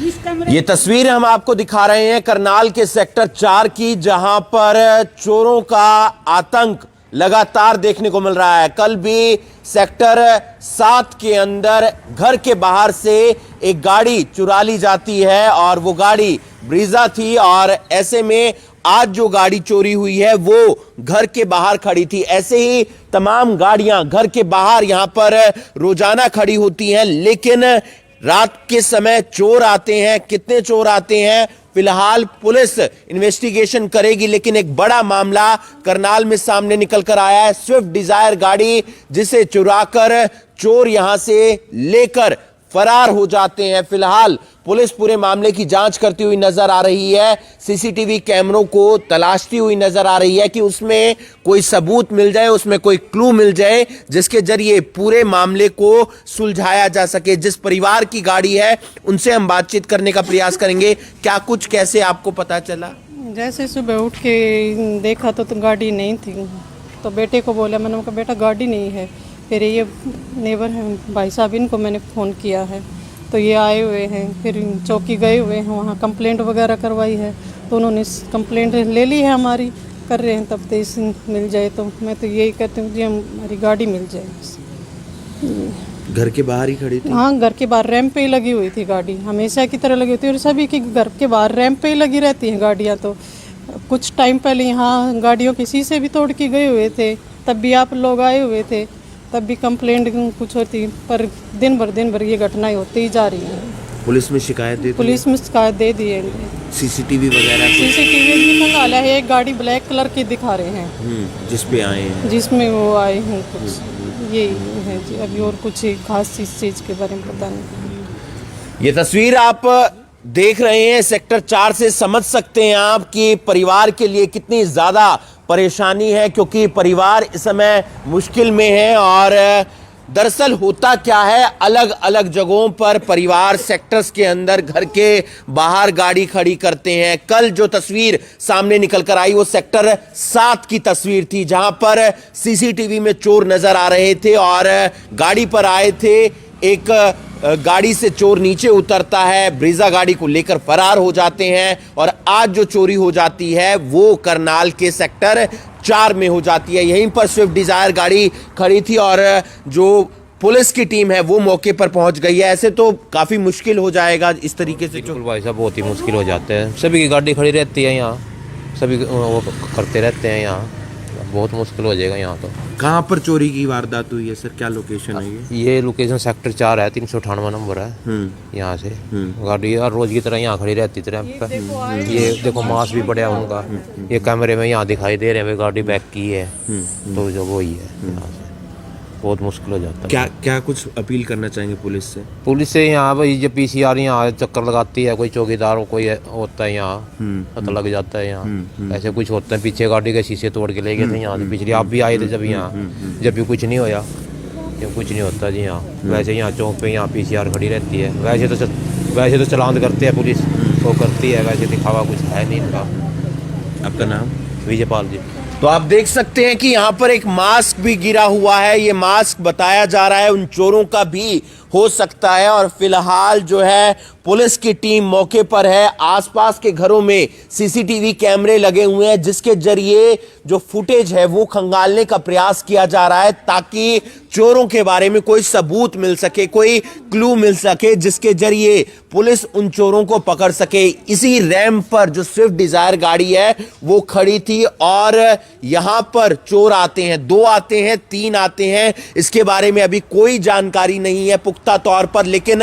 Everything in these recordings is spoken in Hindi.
ये तस्वीर हम आपको दिखा रहे हैं करनाल के सेक्टर 4 की, जहां पर चोरों का आतंक लगातार देखने को मिल रहा है। कल भी सेक्टर 7 के अंदर घर के बाहर से एक गाड़ी चुरा ली जाती है और वो गाड़ी ब्रीजा थी, और ऐसे में आज जो गाड़ी चोरी हुई है वो घर के बाहर खड़ी थी। ऐसे ही तमाम गाड़ियां घर के बाहर यहां पर रोजाना खड़ी होती हैं, लेकिन रात के समय चोर आते हैं। कितने चोर आते हैं फिलहाल पुलिस इन्वेस्टिगेशन करेगी, लेकिन एक बड़ा मामला करनाल में सामने निकल कर आया है। स्विफ्ट डिजायर गाड़ी जिसे चुराकर चोर यहां से लेकर फरार हो जाते हैं। फिलहाल पुलिस पूरे मामले की जांच करती हुई नजर आ रही है, सीसीटीवी कैमरों को तलाशती हुई नजर आ रही है कि उसमें कोई सबूत मिल जाए, उसमें कोई क्लू मिल जाए जिसके जरिए पूरे मामले को सुलझाया जा सके। जिस परिवार की गाड़ी है उनसे हम बातचीत करने का प्रयास करेंगे। क्या कुछ कैसे आपको पता चला? जैसे सुबह उठ के देखा तो गाड़ी नहीं थी, तो बेटे को बोला, मैंने कहा बेटा गाड़ी नहीं है। फिर ये नेबर हैं भाई साहब, इनको मैंने फ़ोन किया है तो ये आए हुए हैं, फिर चौकी गए हुए हैं, वहाँ कंप्लेंट वगैरह करवाई है तो उन्होंने कंप्लेंट ले ली है हमारी, कर रहे हैं तब तेज मिल जाए। तो मैं तो यही कहती हूँ कि हमारी गाड़ी मिल जाए। घर के बाहर ही खड़ी थी? हाँ, घर के बाहर रैंप पे ही लगी हुई थी गाड़ी, हमेशा की तरह लगी होती है और सभी के घर के बाहर रैंप पे ही लगी रहती हैं गाड़ियाँ। तो कुछ टाइम पहले यहाँ गाड़ियों के शीशे भी तोड़ के गए हुए थे, तब भी आप लोग आए हुए थे, तब भी कंप्लेंट कुछ होती, पर दिन भर ये घटनाएं होती ही जा रही हैं। पुलिस में शिकायत दे दी? पुलिस में शिकायत दे दी है। सीसीटीवी वगैरह? सीसीटीवी भी मंगा लिया है, एक गाड़ी ब्लैक कलर की दिखा रहे हैं जिस पे आए हैं, जिसमें वो आए हैं। कुछ यही है जी, अभी और कुछ खास चीज़ के बारे में पता नहीं। ये तस्वीर आप देख रहे हैं सेक्टर 4 से, समझ सकते हैं आप कि परिवार के लिए कितनी ज्यादा परेशानी है, क्योंकि परिवार इस समय मुश्किल में है। और दरअसल होता क्या है, अलग अलग जगहों पर परिवार सेक्टर्स के अंदर घर के बाहर गाड़ी खड़ी करते हैं। कल जो तस्वीर सामने निकल कर आई वो सेक्टर 7 की तस्वीर थी, जहां पर सीसीटीवी में चोर नजर आ रहे थे और गाड़ी पर आए थे। एक गाड़ी से चोर नीचे उतरता है, ब्रीजा गाड़ी को लेकर फरार हो जाते हैं, और आज जो चोरी हो जाती है वो करनाल के सेक्टर 4 में हो जाती है। यहीं पर स्विफ्ट डिजायर गाड़ी खड़ी थी और जो पुलिस की टीम है वो मौके पर पहुंच गई है। ऐसे तो काफी मुश्किल हो जाएगा इस तरीके से। भाई साहब बहुत ही मुश्किल हो जाते हैं, सभी की गाड़ी खड़ी रहती है यहाँ, सभी वो करते रहते हैं यहाँ, बहुत मुश्किल हो जाएगा यहाँ। तो कहाँ पर चोरी की वारदात हुई है सर? क्या लोकेशन है ये लोकेशन सेक्टर 4 है, 398 नंबर है। यहाँ से गाड़ी हर रोज की तरह यहाँ खड़ी रहती तरह। ये देखो मास्क भी बढ़िया उनका, ये कैमरे में यहाँ दिखाई दे रहे हैं गाड़ी बैक की है, तो जो वही है। यहाँ से बहुत मुश्किल हो जाता है। क्या कुछ अपील करना चाहेंगे पुलिस से? पुलिस से यहाँ भाई जब पीसीआर यहाँ चक्कर लगाती है, कोई चौकीदार कोई होता है यहाँ, पता लग जाता है यहाँ। ऐसे कुछ होता है, पीछे गाड़ी के शीशे तोड़ के ले गए थे यहाँ से, पिछली आप भी आए थे जब यहाँ, जब भी कुछ नहीं होया, जब कुछ नहीं होता जी यहाँ। वैसे यहाँ चौक पे यहाँ पीसीआर खड़ी रहती है। वैसे तो चलान करते हैं पुलिस, वो करती है, वैसे दिखावा कुछ है नहीं इनका। आपका नाम? विजयपाल जी। तो आप देख सकते हैं कि यहां पर एक मास्क भी गिरा हुआ है। ये मास्क बताया जा रहा है उन चोरों का भी हो सकता है, और फिलहाल जो है पुलिस की टीम मौके पर है। आसपास के घरों में सीसीटीवी कैमरे लगे हुए हैं, जिसके जरिए जो फुटेज है वो खंगालने का प्रयास किया जा रहा है, ताकि चोरों के बारे में कोई सबूत मिल सके, कोई क्लू मिल सके, जिसके जरिए पुलिस उन चोरों को पकड़ सके। इसी रैंप पर जो स्विफ्ट डिजायर गाड़ी है वो खड़ी थी और यहां पर चोर आते हैं, 2 आते हैं, 3 आते हैं, इसके बारे में अभी कोई जानकारी नहीं है पुख्ता तौर पर। लेकिन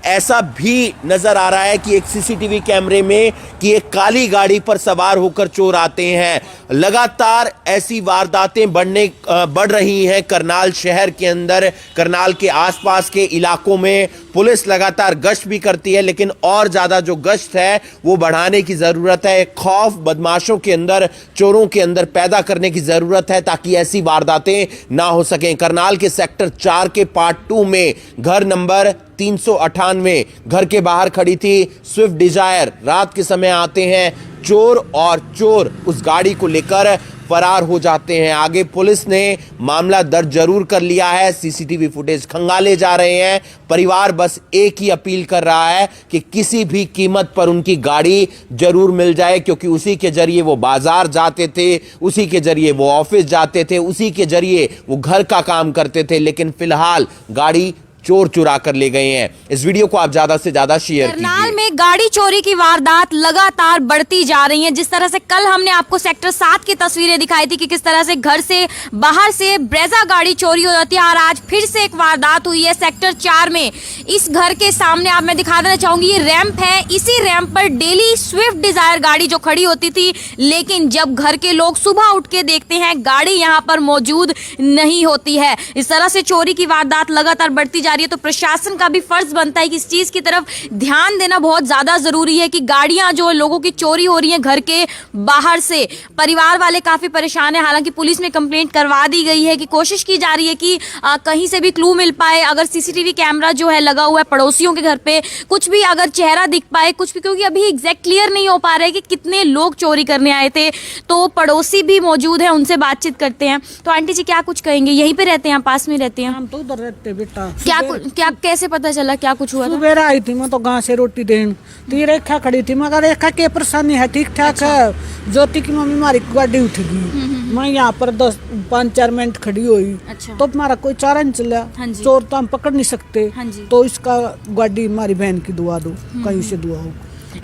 ऐसा भी नजर आ रहा है कि एक सीसीटीवी कैमरे में कि एक काली गाड़ी पर सवार होकर चोर आते हैं। लगातार ऐसी वारदातें बढ़ रही हैं करनाल शहर के अंदर, करनाल के आसपास के इलाकों में। पुलिस लगातार गश्त भी करती है, लेकिन और ज्यादा जो गश्त है वो बढ़ाने की जरूरत है। खौफ बदमाशों के अंदर, चोरों के अंदर पैदा करने की जरूरत है, ताकि ऐसी वारदातें ना हो सकें। करनाल के सेक्टर 4 के पार्ट 2 में घर नंबर 398 घर के बाहर खड़ी थी स्विफ्ट डिजायर। रात के समय आते हैं, चोर और चोर उस गाड़ी को लेकर फरार हो जाते हैं। आगे पुलिस ने मामला दर्ज जरूर कर लिया है, सीसीटीवी फुटेज खंगाले जा रहे हैं। परिवार बस एक ही अपील कर रहा है कि किसी भी कीमत पर उनकी गाड़ी जरूर मिल जाए, क्योंकि उसी के जरिए वो बाजार जाते थे, उसी के जरिए वो ऑफिस जाते थे, उसी के जरिए वो घर का काम करते थे। लेकिन फिलहाल गाड़ी चोर चुरा कर ले गए हैं। इस वीडियो को आप ज्यादा से ज्यादा शेयर करनाल कीजिए। में गाड़ी चोरी की वारदात लगातार बढ़ती जा रही हैं। जिस तरह से कल हमने आपको सेक्टर 7 की तस्वीरें दिखाई थी कि किस तरह से घर से बाहर से ब्रेजा गाड़ी चोरी हो जाती है, और आज फिर से एक वारदात हुई है सेक्टर 4 में। इस घर के सामने आप मैं दिखा देना चाहूंगी, ये रैंप है। इसी रैंप पर डेली स्विफ्ट डिजायर गाड़ी जो खड़ी होती थी, लेकिन जब घर के लोग सुबह उठ के देखते हैं गाड़ी यहाँ पर मौजूद नहीं होती है। इस तरह से चोरी की वारदात लगातार बढ़ती जा रही है, तो प्रशासन का भी फर्ज बनता है कि इस चीज की तरफ ध्यान देना बहुत ज्यादा जरूरी है कि गाड़ियां जो लोगों की चोरी हो रही हैं घर के बाहर से। परिवार वाले काफी परेशान हैं, हालांकि पुलिस में कंप्लेंट करवा दी गई है कि कोशिश की जा रही है कि कहीं से भी क्लू मिल पाए, अगर सीसीटीवी कैमरा जो है लगा हुआ है पड़ोसियों के घर पे, कुछ भी अगर चेहरा दिख पाए, कुछ भी, क्योंकि अभी एग्जैक्ट क्लियर नहीं हो पा रहा है कि कितने लोग चोरी करने आए थे। तो पड़ोसी भी मौजूद है, उनसे बातचीत करते हैं। तो आंटी जी क्या कुछ कहेंगे? यहीं पे रहते हैं, पास में रहते हैं? हम तो उधर रहते बेटा। क्या कैसे पता चला, क्या कुछ हुआ था? सुबह आई थी मैं तो गांव से रोटी देन, तो ये रेखा खड़ी थी। मगर रेखा के परेशानी है, ठीक ठाक है। ज्योति की मम्मी हमारी गाड़ी उठ गई, मैं यहाँ पर 5-4 मिनट खड़ी हुई। अच्छा। तो हमारा कोई चारा नहीं चला। हाँ जी। चोर तो हम पकड़ नहीं सकते। हाँ जी। तो इसका गाड़ी हमारी बहन की दुआ दो, कहीं से दुआ हो।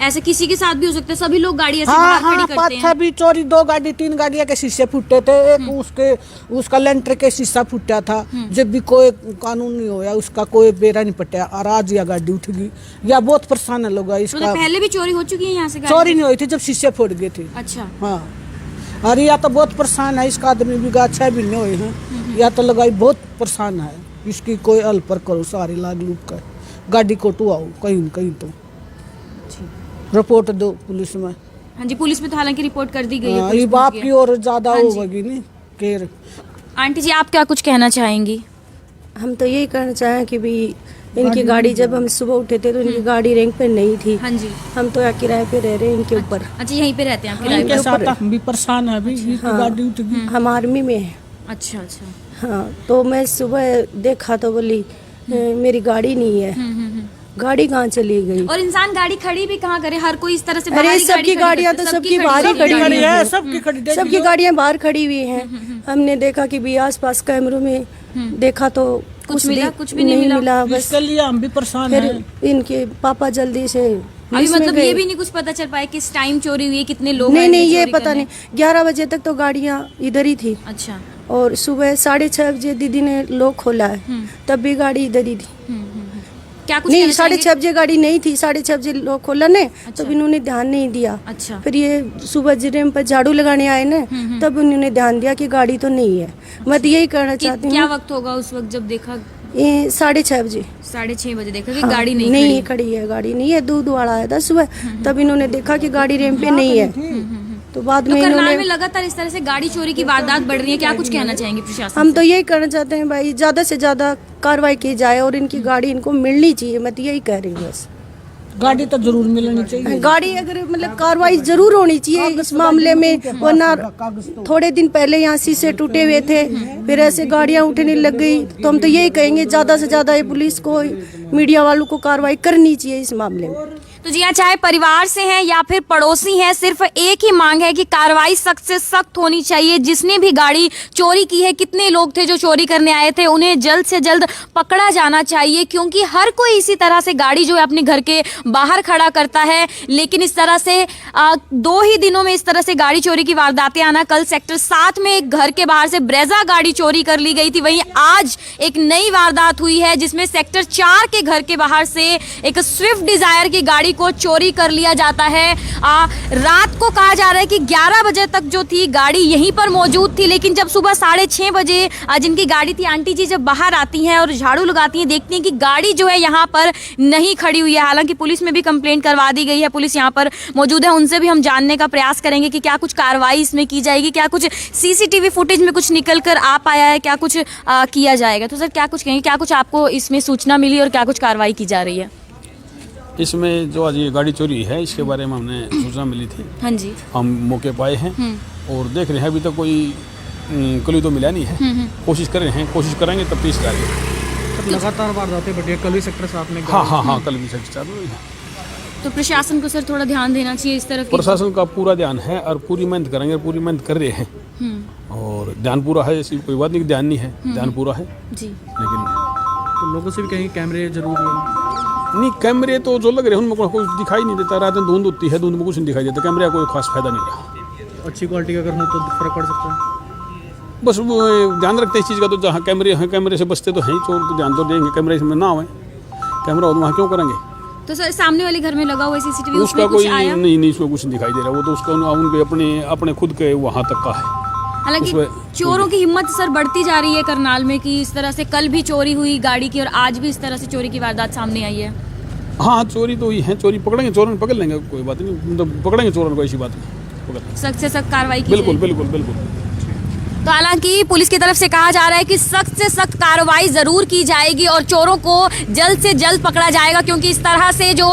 ऐसे किसी के साथ भी हो सकता है, सभी लोग गाड़ी ऐसे हाँ बाहर खड़ी हाँ, करते हैं। पाथा भी चोरी, 2 गाड़ी 3 गाड़ियां के शीशे फूटे थे। एक उसका लेंटर के शीशा फूटा था। जब भी कोई कानून नहीं होया, उसका कोई बेरा नहीं पटा, और आज यह गाड़ी उठ गई। या बहुत परेशान है लोग इसका। मतलब पहले भी चोरी हो चुकी है यहाँ से गाड़ी? चोरी नहीं हुई थी जब शीशे फोड़ गए थे। अच्छा। हाँ, और या तो बहुत परेशान है, इसका आदमी भी 6 महीने हुए हैं। या तो लगाई बहुत परेशान है, इसकी कोई हल पर करो, सारी लाग लूट कर गाड़ी को टुआओ कहीं न कहीं। तो रिपोर्ट दो पुलिस में। हाँ जी, पुलिस में तो हालांकि रिपोर्ट कर दी गई है। हाँ, पुलिस ये बाप पहुंच की गई और ज्यादा हाँ जी। होगी नहीं केर। आंटी जी आप क्या कुछ कहना चाहेंगी? हम तो यही कहना चाहें कि भी इनकी गाड़ी, जब हम सुबह उठे थे तो इनकी गाड़ी रैंक पे नहीं थी। हाँ जी। हम तो यहाँ किराए पे रह रहे हैं इनके ऊपर। अच्छा, यहीं पे रहते हैं आप किराए इनके पे? साथ हम भी परेशान है अभी। इसकी गाड़ी उठ गई। हम आर्मी में हैं। अच्छा अच्छा। हाँ, तो मैं सुबह देखा तो बोली मेरी गाड़ी नहीं है। गाड़ी कहाँ चली गई? और इंसान गाड़ी खड़ी भी कहाँ करे, हर कोई इस तरह से अरे बाहर ही सबकी गाड़ी खड़ी गाड़ियाँ करता तो है, सबकी बाहर ही खड़ी खड़ी हुई है, हैं। सबकी खड़ी देख सबकी लो। गाड़ियाँ बाहर खड़ी हुई हैं। हमने देखा कि भी आसपास कैमरों में देखा तो कुछ मिला? कुछ भी नहीं मिला। बस इसके लिए हम भी परेशान फिर हैं। इनके पापा जल्दी से अभी पुलिस में मतलब गए। ये भी नहीं कुछ पता चल पाया किस टाइम चोरी हुई है, कितने लोग आए नहीं थे नहीं, ये चोरी पता करने? नहीं। 11 बजे तक तो गाड़ियाँ इधर ही थी, अच्छा। और सुबह 6:30 बजे दीदी ने लॉक खोला है, तब भी गाड़ी इधर ही थी। क्या कुछ नहीं, कहना 6:30 चाहेंगे? बजे गाड़ी नहीं थी। 6:30 बजे लॉक खोला ने, तब इन्होंने ध्यान नहीं दिया। अच्छा। फिर ये सुबह जिरेम पर झाड़ू लगाने आए ना, तब उन्होंने ध्यान दिया कि गाड़ी तो नहीं है। मैं तो यही कहना चाहती क्या हूँ, वक्त होगा उस वक्त जब देखा? ये 6:30 बजे। 6:30 बजे देखा कि हाँ, गाड़ी नहीं नहीं खड़ी। खड़ी है, गाड़ी नहीं है। दूध वाला आया था सुबह, तब इन्होंने देखा कि गाड़ी रैंप पे नहीं है। तो बाद तो में करनाल में इन्होंने, लगातार इस तरह से गाड़ी चोरी की वारदात बढ़ रही है, क्या कुछ कहना चाहेंगे प्रशासन हम से? तो यही कहना चाहते हैं भाई, ज्यादा से ज्यादा कार्रवाई की जाए और इनकी गाड़ी इनको मिलनी चाहिए। मैं तो यही कह रही हूँ बस। गाड़ी तो जरूर मिलनी चाहिए। गाड़ी अगर मतलब कार्रवाई जरूर होनी चाहिए इस मामले में, वरना थोड़े दिन पहले यहाँ शीशे टूटे हुए थे, फिर ऐसे गाड़ियाँ उठने लग गई। तो हम तो यही कहेंगे ज्यादा से ज्यादा ये पुलिस को, मीडिया वालों को कार्रवाई करनी चाहिए इस मामले में। तो जी हाँ, चाहे परिवार से हैं या फिर पड़ोसी हैं, सिर्फ एक ही मांग है कि कार्रवाई सख्त से सख्त होनी चाहिए। जिसने भी गाड़ी चोरी की है, कितने लोग थे जो चोरी करने आए थे, उन्हें जल्द से जल्द पकड़ा जाना चाहिए, क्योंकि हर कोई इसी तरह से गाड़ी जो है अपने घर के बाहर खड़ा करता है। लेकिन इस तरह से 2 ही दिनों में इस तरह से गाड़ी चोरी की वारदातें आना, कल सेक्टर 7 में एक घर के बाहर से ब्रेजा गाड़ी चोरी कर ली गई थी, वहीं आज एक नई वारदात हुई है जिसमें सेक्टर 4 के घर के बाहर से एक स्विफ्ट डिजायर की गाड़ी को चोरी कर लिया जाता है। रात को कहा जा रहा है कि 11 बजे तक जो थी गाड़ी यहीं पर मौजूद थी, लेकिन जब सुबह 6:30 बजे जिनकी गाड़ी थी, आंटी जी जब बाहर आती हैं और झाड़ू लगाती हैं, देखती हैं कि गाड़ी जो है यहाँ पर नहीं खड़ी हुई है। हालांकि पुलिस में भी कंप्लेंट करवा दी गई है, पुलिस यहाँ पर मौजूद है, उनसे भी हम जानने का प्रयास करेंगे कि क्या कुछ कार्रवाई इसमें की जाएगी, क्या कुछ सीसीटीवी फुटेज में कुछ निकल कर आ पाया है, क्या कुछ किया जाएगा। तो सर क्या कुछ कहेंगे, क्या कुछ आपको इसमें सूचना मिली और क्या कुछ कार्रवाई की जा रही है? इसमें जो आज ये गाड़ी चोरी है इसके बारे में हमने सूचना मिली थी। हाँ जी। हम मौके पर आए हैं और देख रहे हैं, अभी तक कोई क्लू तो मिला नहीं है। कोशिश कर रहे हैं, कोशिश करेंगे तफ्तीश जारी। लगातार वारदातें बढ़ी है, कल भी सेक्टर 7 में हाँ, कल भी सेक्टर चालू है। तो प्रशासन को सर थोड़ा ध्यान देना चाहिए इस तरफ की। प्रशासन का पूरा ध्यान है और पूरी मेहनत करेंगे, पूरी मेहनत कर रहे हैं और ध्यान पूरा है। ऐसी कोई बात नहीं, ध्यान नहीं है, ध्यान पूरा है जी। लेकिन तो लोगों से भी कहीं कैमरे जरूर लगे। नहीं, कैमरे तो जो लग रहे हैं उनमें कुछ दिखाई नहीं देता। रात में धुंध होती है, धुंध में कुछ नहीं दिखाई देता। कैमरे का कोई खास फायदा नहीं रहा। अच्छी क्वालिटी का अगर हो तो फर्क पड़ सकता है। बस वो ध्यान रखते हैं इस चीज़ का। तो जहाँ कैमरे हैं, कैमरे से बचते तो हैं ही चोर, तो ध्यान तो देंगे। कैमरे इसमें ना आए, कैमरा हो तो वहाँ क्यों करेंगे। तो सर सामने वाले घर में लगा हुआ सीसीटीवी उसका कोई नहीं, उसमें कुछ दिखाई दे रहा। वो तो उसका उनके अपने खुद के वहाँ तक का है। हालांकि चोरों की हिम्मत सर बढ़ती जा रही है करनाल में कि इस तरह से कल भी चोरी हुई गाड़ी की और आज भी इस तरह से चोरी की वारदात सामने आई है। हाँ, चोरी तो ही है, चोरी पकड़ेंगे, चोरों पकड़ लेंगे, कोई बात नहीं, मतलब पकड़ेंगे चोरों को, ऐसी बात नहीं। सख्त से सख्त कार्रवाई की बिल्कुल जाएगी। बिल्कुल बिल्कुल। तो हालांकि पुलिस की तरफ से कहा जा रहा है कि सख्त से सख्त कार्रवाई जरूर की जाएगी और चोरों को जल्द से जल्द पकड़ा जाएगा, क्योंकि इस तरह से जो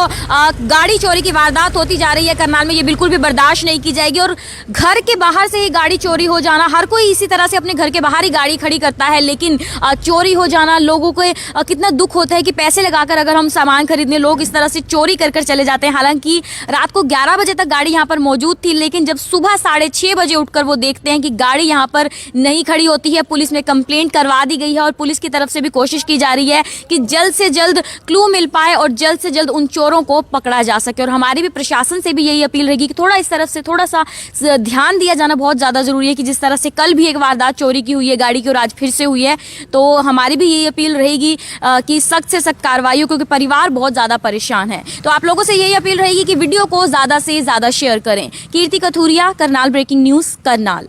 गाड़ी चोरी की वारदात होती जा रही है करनाल में, ये बिल्कुल भी बर्दाश्त नहीं की जाएगी। और घर के बाहर से ही गाड़ी चोरी हो जाना, हर कोई इसी तरह से अपने घर के बाहर ही गाड़ी खड़ी करता है, लेकिन चोरी हो जाना, लोगों को कितना दुख होता है कि पैसे लगाकर अगर हम सामान खरीदने लोग इस तरह से चोरी कर चले जाते हैं। हालांकि रात को 11 बजे तक गाड़ी यहाँ पर मौजूद थी, लेकिन जब सुबह 6:30 बजे उठकर वो देखते हैं कि गाड़ी यहाँ पर नहीं खड़ी होती है, पुलिस में कंप्लेंट करवा दी गई है और पुलिस की तरफ से भी कोशिश की जा रही है कि जल्द से जल्द क्लू मिल पाए और जल्द से जल्द उन चोरों को पकड़ा जा सके। और हमारी भी प्रशासन से भी यही अपील रहेगी कि थोड़ा इस तरफ से थोड़ा सा ध्यान दिया जाना बहुत ज़्यादा ज़रूरी है कि जिस तरह से कल भी एक वारदात चोरी की हुई है गाड़ी की और आज फिर से हुई है, तो हमारी भी यही अपील रहेगी कि सख्त से सख्त कार्रवाई हो, क्योंकि परिवार बहुत ज़्यादा परेशान है। तो आप लोगों से यही अपील रहेगी कि वीडियो को ज़्यादा से ज़्यादा शेयर करें। कीर्ति कथूरिया, करनाल ब्रेकिंग न्यूज़, करनाल।